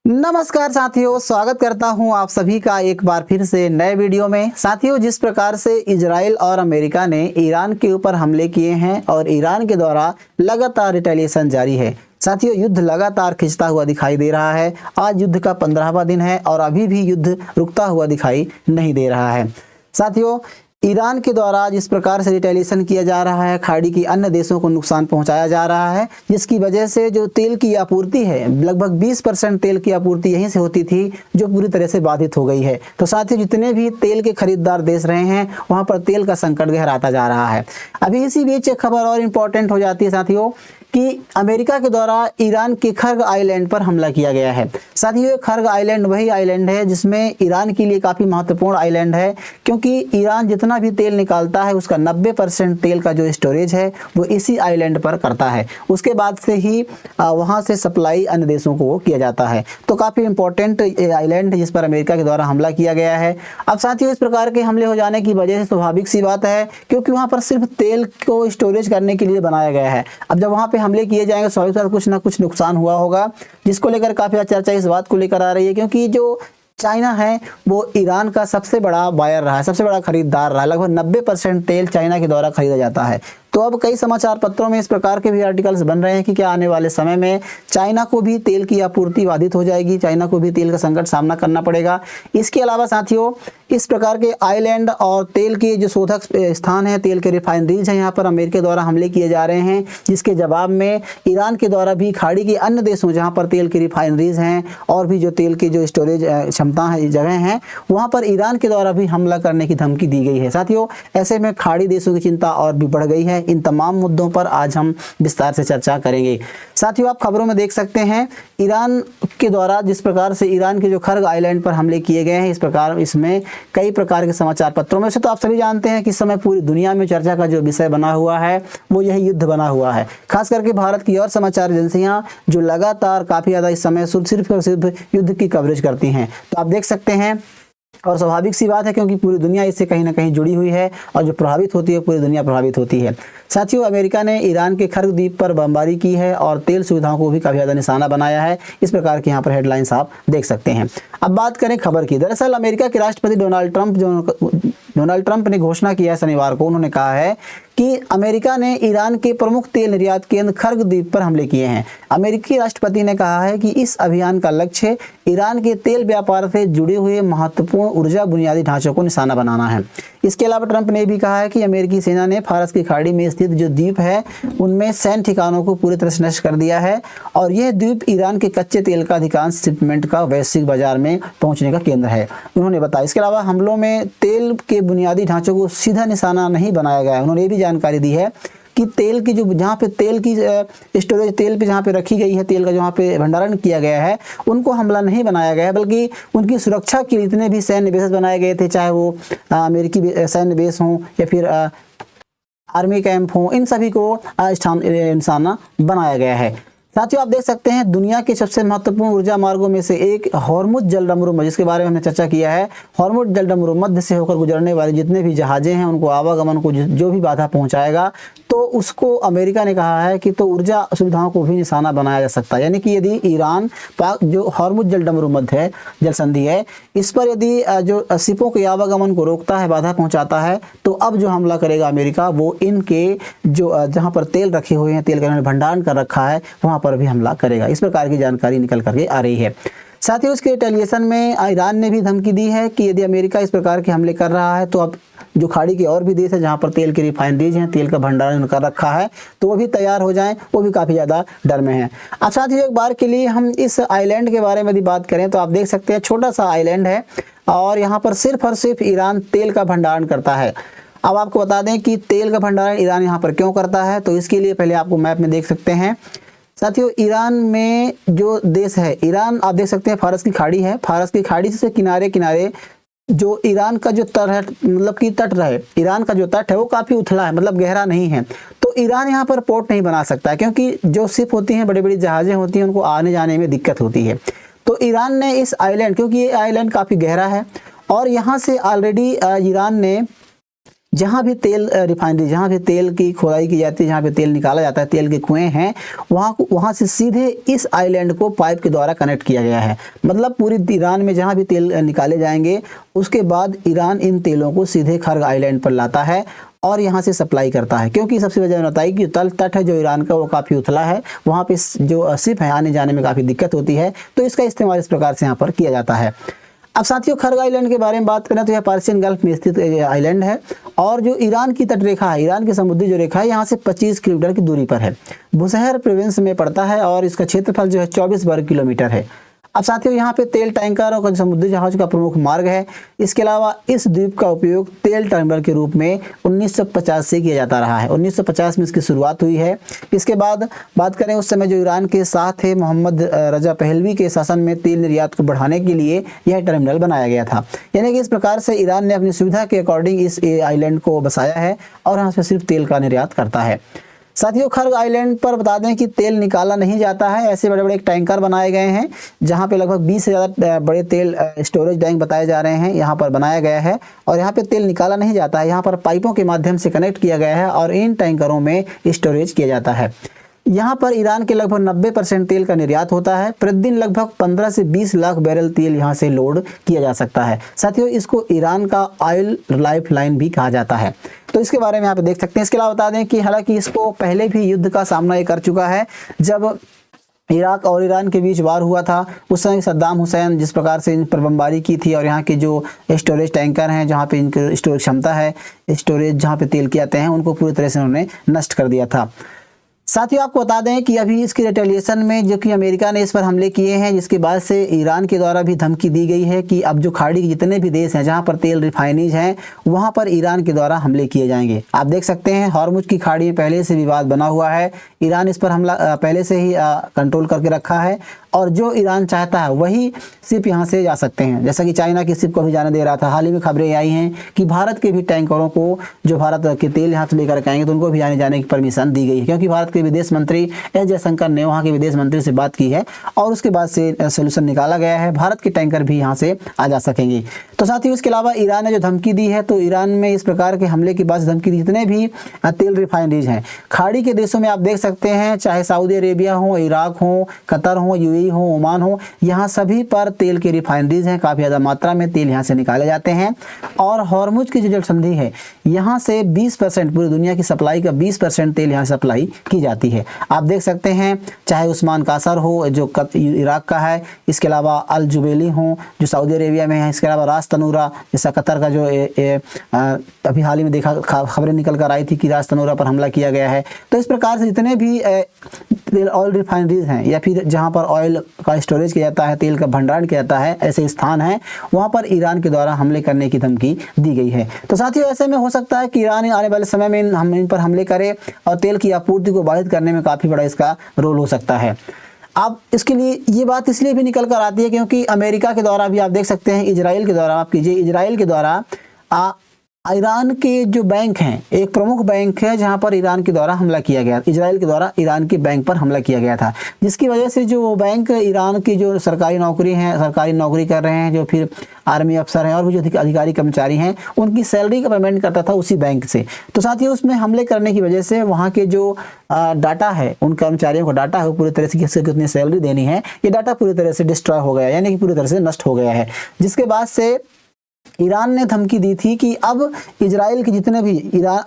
नमस्कार साथियों, स्वागत करता हूं आप सभी का एक बार फिर से नए वीडियो में। साथियों, जिस प्रकार से इजराइल और अमेरिका ने ईरान के ऊपर हमले किए हैं और ईरान के द्वारा लगातार रिटेलिएशन जारी है। साथियों, युद्ध लगातार खिंचता हुआ दिखाई दे रहा है। आज युद्ध का 15वां दिन है और अभी भी युद्ध रुकता हुआ दिखाई नहीं दे रहा है। साथियों, ईरान के द्वारा जिस प्रकार से रिटेलिएशन किया जा रहा है, खाड़ी की अन्य देशों को नुकसान पहुंचाया जा रहा है, जिसकी वजह से जो तेल की आपूर्ति है, लगभग 20% तेल की आपूर्ति यहीं से होती थी, जो पूरी तरह से बाधित हो गई है। तो साथियों, जितने भी तेल के खरीदार देश रहे हैं, वहां पर तेल का संकट गहराता जा रहा है। अभी इसी बीच एक खबर और इम्पोर्टेंट हो जाती है साथियों कि अमेरिका के द्वारा ईरान के खर्ग आइलैंड पर हमला किया गया है। साथियों, खर्ग आइलैंड वही आइलैंड है जिसमें ईरान के लिए काफ़ी महत्वपूर्ण आइलैंड है, क्योंकि ईरान जितना भी तेल निकालता है उसका 90% तेल का जो स्टोरेज है वो इसी आइलैंड पर करता है। उसके बाद से ही वहाँ से सप्लाई अन्य देशों को किया जाता है। तो काफ़ी इंपॉर्टेंट आइलैंड है जिस पर अमेरिका के द्वारा हमला किया गया है। अब साथियों, इस प्रकार के हमले हो जाने की वजह से स्वाभाविक सी बात है, क्योंकि वहाँ पर सिर्फ तेल को स्टोरेज करने के लिए बनाया गया है। अब जब वहाँ पे हमले किए जाएंगे, स्वाभाविक साथ कुछ ना कुछ नुकसान हुआ होगा, जिसको लेकर काफ़ी चर्चा इस बात को लेकर आ रही है, क्योंकि जो चाइना है वो ईरान का सबसे बड़ा बायर रहा है, सबसे बड़ा खरीदार रहा है। लगभग 90% तेल चाइना के द्वारा खरीदा जाता है। तो अब कई समाचार पत्रों में इस प्रकार के भी आर्टिकल्स बन रहे हैं कि क्या आने वाले समय में चाइना को भी तेल की आपूर्ति बाधित हो जाएगी, चाइना को भी तेल का संकट सामना करना पड़ेगा। इसके अलावा साथियों, इस प्रकार के आइलैंड और तेल के जो शोधक स्थान है, तेल के रिफाइनरीज हैं, यहाँ पर अमेरिका द्वारा हमले किए जा रहे हैं, जिसके जवाब में ईरान के द्वारा भी खाड़ी के अन्य देशों जहाँ पर तेल की रिफाइनरीज हैं और भी जो तेल की जो स्टोरेज क्षमता है, जगह हैं, वहाँ पर ईरान के द्वारा भी हमला करने की धमकी दी गई है। साथियों, ऐसे में खाड़ी देशों की चिंता और भी बढ़ गई है। इन तमाम मुद्दों पर आज हम विस्तार से चर्चा करेंगे। साथियों, आप खबरों में देख सकते हैं ईरान के द्वारा जिस प्रकार से ईरान के जो खर्ग आइलैंड पर हमले किए गए हैं, इस प्रकार इसमें कई प्रकार के समाचार पत्रों में से तो आप सभी जानते हैं कि इस समय पूरी दुनिया में चर्चा का जो विषय बना हुआ है वो यही युद्ध बना हुआ है। खास करके भारत की और समाचार एजेंसियां जो लगातार काफ़ी ज़्यादा इस समय सिर्फ और सिर्फ युद्ध की कवरेज करती हैं। तो आप देख सकते हैं, और स्वाभाविक सी बात है, क्योंकि पूरी दुनिया इससे कहीं ना कहीं जुड़ी हुई है और जो प्रभावित होती है पूरी दुनिया प्रभावित होती है। साथियों, अमेरिका ने ईरान के खर्ग द्वीप पर बमबारी की है और तेल सुविधाओं को भी काफ़ी ज़्यादा निशाना बनाया है। इस प्रकार की यहाँ पर हेडलाइंस आप देख सकते हैं। अब बात करें खबर की। दरअसल अमेरिका के राष्ट्रपति डोनाल्ड ट्रंप ने घोषणा किया है शनिवार को। उन्होंने कहा है कि अमेरिका ने ईरान के प्रमुख तेल निर्यात केंद्र खर्ग द्वीप पर हमले किए हैं। अमेरिकी राष्ट्रपति ने कहा है कि इस अभियान का लक्ष्य ईरान के तेल व्यापार से जुड़े हुए महत्वपूर्ण ऊर्जा बुनियादी ढांचों को निशाना बनाना है। इसके अलावा ट्रंप ने भी कहा है कि अमेरिकी सेना ने फारस की खाड़ी में स्थित जो द्वीप है उनमें सैन्य ठिकानों को पूरी तरह से नष्ट कर दिया है और यह द्वीप ईरान के कच्चे तेल का अधिकांश शिपमेंट का वैश्विक बाजार में पहुंचने का केंद्र है, उन्होंने बताया। इसके अलावा हमलों में तेल के बुनियादी ढांचों को सीधा निशाना नहीं बनाया गया है। उन्होंने ये भी जानकारी दी है कि तेल की जो जहाँ पे तेल की स्टोरेज तेल पे जहाँ पे रखी गई है, तेल का जहाँ पे भंडारण किया गया है, उनको हमला नहीं बनाया गया है, बल्कि उनकी सुरक्षा के लिए इतने भी सैन्य बेस बनाए गए थे, चाहे वो अमेरिकी सैन्य बेस हों या फिर आर्मी कैंप हों, इन सभी को निशाना बनाया गया है। साथियों, आप देख सकते हैं दुनिया के सबसे महत्वपूर्ण ऊर्जा मार्गों में से एक हॉर्मुज जलडमरू, जिसके बारे में हमने चर्चा किया है। हॉर्मुज जलडमरू मध्य से होकर गुजरने वाले जितने भी जहाजें हैं उनको आवागमन को जो भी बाधा पहुंचाएगा, तो उसको अमेरिका ने कहा है कि तो ऊर्जा सुविधाओं को भी निशाना बनाया जा सकता है। यानी कि यदि ईरान पाक जो हॉर्मुज जलडमरू मध्य है जल संधि है, इस पर यदि जो शिपों के आवागमन को रोकता है, बाधा पहुंचाता है, तो अब जो हमला करेगा अमेरिका वो इनके जो जहाँ पर तेल रखे हुए हैं, तेल का इन्होंने भंडारण कर रखा है, वहाँ पर भी हमला करेगा। इस प्रकार की जानकारी निकल करके आ रही है। साथियों, इसके रिटेलिएशन में ईरान ने भी धमकी दी है कि यदि अमेरिका इस प्रकार के हमले कर रहा है तो अब जो खाड़ी के और भी देश है जहां पर तेल की रिफाइनरीज हैं, तेल का भंडारण कर रखा है, तो वो भी तैयार हो जाएं, वो भी काफ़ी ज़्यादा डर में हैं। अब साथियों, एक बार के लिए हम इस आइलैंड के बारे में यदि बात करें तो आप देख सकते हैं छोटा सा आइलैंड है और यहाँ पर सिर्फ और सिर्फ ईरान तेल का भंडारण करता है। अब आपको बता दें कि तेल का भंडारण ईरान यहाँ पर क्यों करता है, तो इसके लिए पहले आपको मैप में देख सकते हैं। साथियों, ईरान में जो देश है, ईरान आप देख सकते हैं फारस की खाड़ी है। फारस की खाड़ी से किनारे किनारे जो ईरान का जो तट है, मतलब कि तट रहे, ईरान का जो तट है वो काफ़ी उथला है, मतलब गहरा नहीं है। तो ईरान यहाँ पर पोर्ट नहीं बना सकता है, क्योंकि जो शिप होती हैं, बड़ी बड़ी जहाज़ें होती हैं, उनको आने जाने में दिक्कत होती है। तो ईरान ने इस आइलैंड, क्योंकि ये आइलैंड काफ़ी गहरा है और यहाँ से ऑलरेडी ईरान ने जहाँ भी तेल रिफाइनरी, जहाँ भी तेल की खोदाई की जाती है, जहाँ पे तेल निकाला जाता है, तेल के कुएं हैं, वहाँ से सीधे इस आइलैंड को पाइप के द्वारा कनेक्ट किया गया है। मतलब पूरी ईरान में जहाँ भी तेल निकाले जाएंगे, उसके बाद ईरान इन तेलों को सीधे खर्ग आइलैंड पर लाता है और यहाँ से सप्लाई करता है। क्योंकि सबसे वजह मैंने बताई कि तल तट है जो ईरान का, वो काफ़ी उथला है, वहाँ पे जो शिप है आने जाने में काफ़ी दिक्कत होती है, तो इसका इस्तेमाल इस प्रकार से यहाँ पर किया जाता है। अब साथियों, खर्ग आइलैंड के बारे में बात करें तो यह पर्शियन गल्फ में स्थित आइलैंड है और जो ईरान की तटरेखा है, ईरान की समुद्री जो रेखा है, यहाँ से 25 किलोमीटर की दूरी पर है। बुशहर प्रोविंस में पड़ता है और इसका क्षेत्रफल जो है 24 वर्ग किलोमीटर है। अब साथियों, यहाँ पे तेल टैंकर और समुद्री जहाज का प्रमुख मार्ग है। इसके अलावा इस द्वीप का उपयोग तेल टर्मिनल के रूप में 1950 से किया जाता रहा है। 1950 में इसकी शुरुआत हुई है। इसके बाद बात करें, उस समय जो ईरान के शाह थे मोहम्मद रजा पहलवी के शासन में तेल निर्यात को बढ़ाने के लिए यह टर्मिनल बनाया गया था। यानी कि इस प्रकार से ईरान ने अपनी सुविधा के अकॉर्डिंग इस आइलैंड को बसाया है और यहाँ से सिर्फ तेल का निर्यात करता है। साथियों, खर्ग आइलैंड पर बता दें कि तेल निकाला नहीं जाता है। ऐसे बड़े बड़े टैंकर बनाए गए हैं जहां पे लगभग 20 से ज़्यादा बड़े तेल स्टोरेज टैंक बताए जा रहे हैं, यहां पर बनाया गया है और यहां पे तेल निकाला नहीं जाता है। यहां पर पाइपों के माध्यम से कनेक्ट किया गया है और इन टैंकरों में स्टोरेज किया जाता है। यहाँ पर ईरान के लगभग 90% तेल का निर्यात होता है। प्रतिदिन लगभग 15 से 20 लाख बैरल तेल यहाँ से लोड किया जा सकता है। साथियों, इसको ईरान का ऑयल लाइफ लाइन भी कहा जाता है। तो इसके बारे में यहाँ पे देख सकते हैं। इसके अलावा बता दें कि हालांकि इसको पहले भी युद्ध का सामना ये कर चुका है। जब इराक और ईरान के बीच वार हुआ था, उस समय सद्दाम हुसैन जिस प्रकार से इन पर बमबारी की थी और यहाँ के जो स्टोरेज टैंकर हैं, जहाँ पे इनकी स्टोरेज क्षमता है, स्टोरेज जहाँ पे तेल के आते हैं, उनको पूरी तरह से उन्होंने नष्ट कर दिया था। साथियों, आपको बता दें कि अभी इसकी रिटेलिएशन में जो कि अमेरिका ने इस पर हमले किए हैं, जिसके बाद से ईरान के द्वारा भी धमकी दी गई है कि अब जो खाड़ी के जितने भी देश हैं जहां पर तेल रिफाइनरीज हैं, वहां पर ईरान के द्वारा हमले किए जाएंगे। आप देख सकते हैं हॉर्मुज की खाड़ी में पहले से विवाद बना हुआ है। ईरान इस पर हमला पहले से ही कंट्रोल करके रखा है और जो ईरान चाहता है वही शिप यहाँ से जा सकते हैं। जैसा कि चाइना की शिप को भी जाने दे रहा था। हाल ही में खबरें आई हैं कि भारत के भी टैंकरों को जो भारत के तेल यहाँ से लेकर आएंगे तो उनको भी आने जाने की परमिशन दी गई है, क्योंकि भारत के विदेश मंत्री एस जयशंकर ने वहाँ के विदेश मंत्री से बात की है और उसके बाद से सोल्यूशन निकाला गया है। भारत के टैंकर भी यहाँ से आ जा सकेंगे। तो साथियों, इसके अलावा ईरान ने जो धमकी दी है, तो ईरान में इस प्रकार के हमले के बाद धमकी दी जितने भी तेल रिफाइनरीज हैं खाड़ी के देशों में, आप देख सकते हैं, चाहे सऊदी अरेबिया हो, इराक हो, कतर हो, यूएई हो, ओमान हो, यहाँ सभी पर तेल के रिफाइनरीज हैं। काफ़ी ज़्यादा मात्रा में तेल यहाँ से निकाले जाते हैं और हॉर्मुज की जो जल संधि है, यहाँ से 20% पूरी दुनिया की सप्लाई का 20% तेल यहाँ सप्लाई की जाती है। आप देख सकते हैं, चाहे उस्मान कासर हो जो इराक का है, इसके अलावा अल जुबैली हो जो सऊदी अरेबिया में है, इसके अलावा रास तनूरा जैसा कतर का जो अभी हाल ही में देखा खबरें निकल कर आई थी कि रास तनूरा पर हमला किया गया है। तो इस प्रकार से जितने भी ऑयल रिफाइनरीज हैं या फिर जहाँ पर ऑयल का स्टोरेज किया जाता है, तेल का भंडारण किया जाता है, ऐसे स्थान हैं, वहाँ पर ईरान के द्वारा हमले करने की धमकी दी गई है। तो साथियों, ऐसे में हो सकता है कि ईरान आने वाले समय में हम इन पर हमले करे और तेल की आपूर्ति को बाधित करने में काफ़ी बड़ा इसका रोल हो सकता है। अब इसके लिए ये बात इसलिए भी निकल कर आती है क्योंकि अमेरिका के द्वारा भी आप देख सकते हैं, इजराइल के द्वारा, आप कीजिए, इजराइल के द्वारा ईरान के जो बैंक हैं, एक प्रमुख बैंक है जहां पर ईरान के द्वारा हमला किया गया, इजराइल के द्वारा ईरान के बैंक पर हमला किया गया था, जिसकी वजह से जो बैंक ईरान की जो सरकारी नौकरी कर रहे हैं, जो फिर आर्मी अफसर हैं और भी जो अधिकारी कर्मचारी हैं, उनकी सैलरी का पेमेंट करता था उसी बैंक से। तो साथियों, उसमें हमले करने की वजह से वहाँ के जो डाटा है, उन कर्मचारियों का डाटा है, वो पूरी तरह से किससे कितनी सैलरी देनी है, ये डाटा पूरी तरह से डिस्ट्रॉय हो गया, यानी कि पूरी तरह से नष्ट हो गया है। जिसके बाद से ईरान ने धमकी दी थी कि अब इजराइल के जितने भी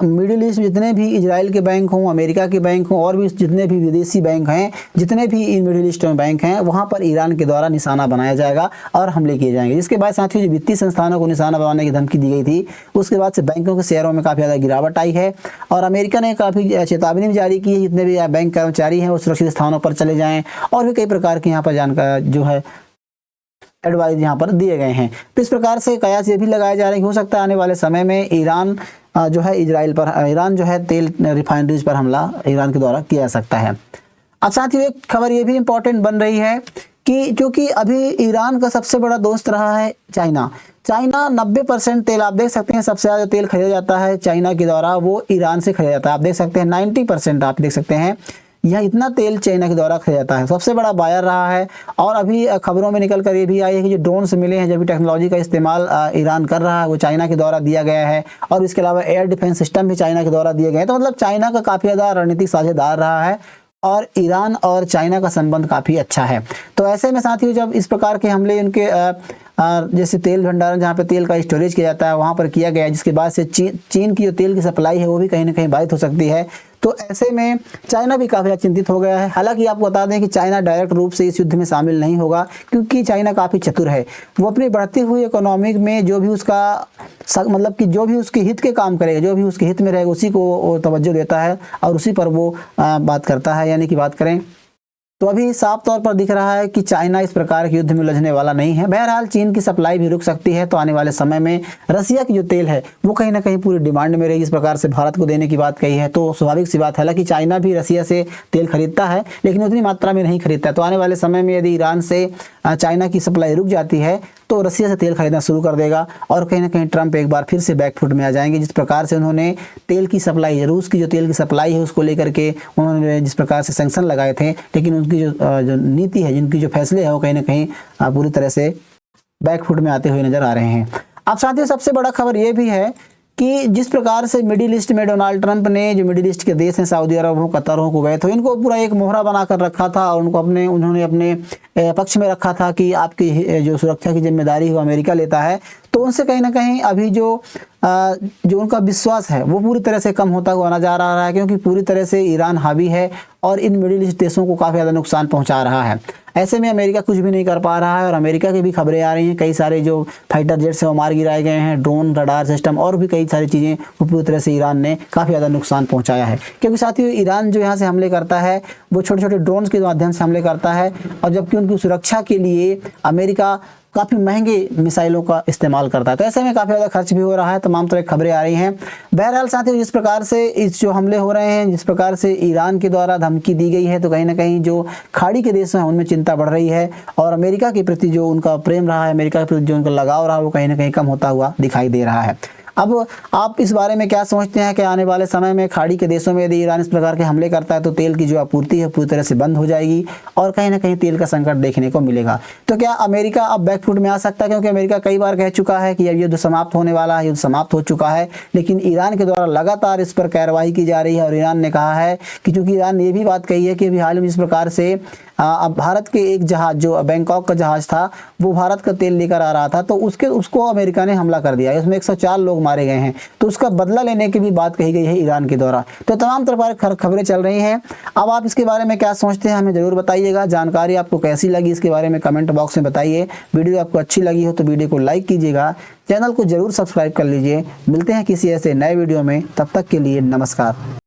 मिडिल ईस्ट में जितने भी इजराइल के बैंक हों, अमेरिका के बैंक हों और भी जितने भी विदेशी बैंक हैं, जितने भी इन मिडिल ईस्ट में बैंक हैं, वहां पर ईरान के द्वारा निशाना बनाया जाएगा और हमले किए जाएंगे। जिसके बाद साथियों, जो वित्तीय संस्थानों को निशाना बनाने की धमकी दी गई थी, उसके बाद से बैंकों के शेयरों में काफ़ी ज़्यादा गिरावट आई है और अमेरिका ने काफ़ी चेतावनी भी जारी की है, जितने भी बैंक कर्मचारी हैं वो सुरक्षित स्थानों पर चले जाएँ और भी कई प्रकार के यहाँ पर जानकारी जो है एडवाइस यहाँ पर दिए गए हैं। तो इस प्रकार से कयास ये भी लगाए जा रहे हैं कि हो सकता है आने वाले समय में ईरान जो है ईरान जो है तेल रिफाइनरीज पर हमला ईरान के द्वारा किया जा सकता है। अब साथ ही एक खबर ये भी इम्पोर्टेंट बन रही है कि क्योंकि अभी ईरान का सबसे बड़ा दोस्त रहा है चाइना 90% तेल, आप देख सकते हैं, सबसे ज़्यादा तेल खरीदा जाता है चाइना के द्वारा, वो ईरान से खरीदा जाता है। आप देख सकते हैं 90%, आप देख सकते हैं यह इतना तेल चाइना के द्वारा खरीदा जाता है, सबसे बड़ा बायर रहा है। और अभी खबरों में निकल कर ये भी आई है कि जो ड्रोन से मिले हैं, जब भी टेक्नोलॉजी का इस्तेमाल ईरान कर रहा है वो चाइना के द्वारा दिया गया है। और इसके अलावा एयर डिफेंस सिस्टम भी चाइना के द्वारा दिए गए हैं। तो मतलब चाइना का काफ़ी ज़्यादा रणनीतिक साझेदार रहा है और ईरान और चाइना का संबंध काफ़ी अच्छा है। तो ऐसे में साथियों, जब इस प्रकार के हमले उनके जैसे तेल भंडारण जहाँ पे तेल का स्टोरेज किया जाता है वहाँ पर किया गया है, जिसके बाद से चीन की जो तेल की सप्लाई है वो भी कहीं ना कहीं बाधित हो सकती है। तो ऐसे में चाइना भी काफ़ी ज़्यादा चिंतित हो गया है। हालांकि आपको बता दें कि चाइना डायरेक्ट रूप से इस युद्ध में शामिल नहीं होगा, क्योंकि चाइना काफ़ी चतुर है। वो अपनी बढ़ती हुई इकोनॉमिक में जो भी उसका मतलब कि जो भी उसके हित के काम करेगा, जो भी उसके हित में रहेगा, उसी को वो तवज्जो देता है और उसी पर वो बात करता है। यानी कि बात करें तो अभी साफ तौर पर दिख रहा है कि चाइना इस प्रकार के युद्ध में उलझने वाला नहीं है। बहरहाल चीन की सप्लाई भी रुक सकती है, तो आने वाले समय में रसिया की जो तेल है वो कहीं ना कहीं पूरी डिमांड में रहेगी। इस प्रकार से भारत को देने की बात कही है तो स्वाभाविक सी बात है। हालांकि चाइना भी रसिया से तेल खरीदता है, लेकिन उतनी मात्रा में नहीं खरीदता है। तो आने वाले समय में यदि ईरान से चाइना की सप्लाई रुक जाती है तो रसिया से तेल खरीदना शुरू कर देगा और कहीं ना कहीं ट्रंप एक बार फिर से बैकफुट में आ जाएंगे। जिस प्रकार से उन्होंने तेल की सप्लाई, रूस की जो तेल की सप्लाई है उसको लेकर के उन्होंने जिस प्रकार से सैंक्शन लगाए थे, लेकिन उनकी जो नीति है, जिनकी जो फैसले हैं वो कहीं ना कहीं पूरी तरह से बैकफुट में आते हुए नजर आ रहे हैं। अब साथियों, सबसे बड़ा खबर ये भी है कि जिस प्रकार से मिडिल ईस्ट में डोनाल्ड ट्रंप ने जो मिडिल ईस्ट के देश हैं, सऊदी अरब हो, कतर हो, कुवैत हो, इनको पूरा एक मोहरा बनाकर रखा था और उन्होंने अपने पक्ष में रखा था कि आपकी जो सुरक्षा की जिम्मेदारी वो अमेरिका लेता है। तो उनसे कहीं ना कहीं अभी जो उनका विश्वास है वो पूरी तरह से कम होता हुआ नजर आ रहा है, क्योंकि पूरी तरह से ईरान हावी है और इन मिडिल ईस्ट देशों को काफ़ी ज़्यादा नुकसान पहुंचा रहा है। ऐसे में अमेरिका कुछ भी नहीं कर पा रहा है और अमेरिका की भी खबरें आ रही हैं, कई सारे जो फाइटर जेट्स हैं वो मार गिराए गए हैं, ड्रोन, रडार सिस्टम और भी कई सारी चीज़ें वो पूरी तरह से ईरान ने काफ़ी ज़्यादा नुकसान पहुंचाया है। क्योंकि साथियों, ईरान जो यहाँ से हमले करता है वो छोटे छोटे ड्रोन्स के माध्यम से हमले करता है, और जबकि उनकी सुरक्षा के लिए अमेरिका काफ़ी महंगे मिसाइलों का इस्तेमाल करता है। तो ऐसे में काफ़ी ज़्यादा खर्च भी हो रहा है, तमाम तरह की खबरें आ रही हैं। बहरहाल साथियों, जिस प्रकार से इस जो हमले हो रहे हैं, जिस प्रकार से ईरान के द्वारा धमकी दी गई है, तो कहीं ना कहीं जो खाड़ी के देश हैं उनमें चिंता बढ़ रही है और अमेरिका के प्रति जो उनका प्रेम रहा है, अमेरिका के प्रति जो उनका लगाव रहा है वो कहीं ना कहीं कम होता हुआ दिखाई दे रहा है। अब आप इस बारे में क्या सोचते हैं कि आने वाले समय में खाड़ी के देशों में यदि ईरान इस प्रकार के हमले करता है तो तेल की जो आपूर्ति है पूरी तरह से बंद हो जाएगी और कहीं ना कहीं तेल का संकट देखने को मिलेगा? तो क्या अमेरिका अब बैकफुट में आ सकता है? क्योंकि अमेरिका कई बार कह चुका है कि अब युद्ध समाप्त होने वाला है, युद्ध समाप्त हो चुका है, लेकिन ईरान के द्वारा लगातार इस पर कार्रवाई की जा रही है। और ईरान ने कहा है कि चूंकि ईरान ने ये भी बात कही है कि अभी हाल में जिस प्रकार से अब भारत के एक जहाज, जो बैंकॉक का जहाज था, वो भारत का तेल लेकर आ रहा था, तो उसको अमेरिका ने हमला कर दिया, उसमें 104 लोग मारे गए हैं। तो उसका बदला लेने की भी बात कही गई है ईरान के द्वारा। तो तमाम तरह की खबरें चल रही हैं। अब आप इसके बारे में क्या सोचते हैं हमें ज़रूर बताइएगा। जानकारी आपको कैसी लगी इसके बारे में कमेंट बॉक्स में बताइए। वीडियो आपको अच्छी लगी हो तो वीडियो को लाइक कीजिएगा, चैनल को जरूर सब्सक्राइब कर लीजिए। मिलते हैं किसी ऐसे नए वीडियो में, तब तक के लिए नमस्कार।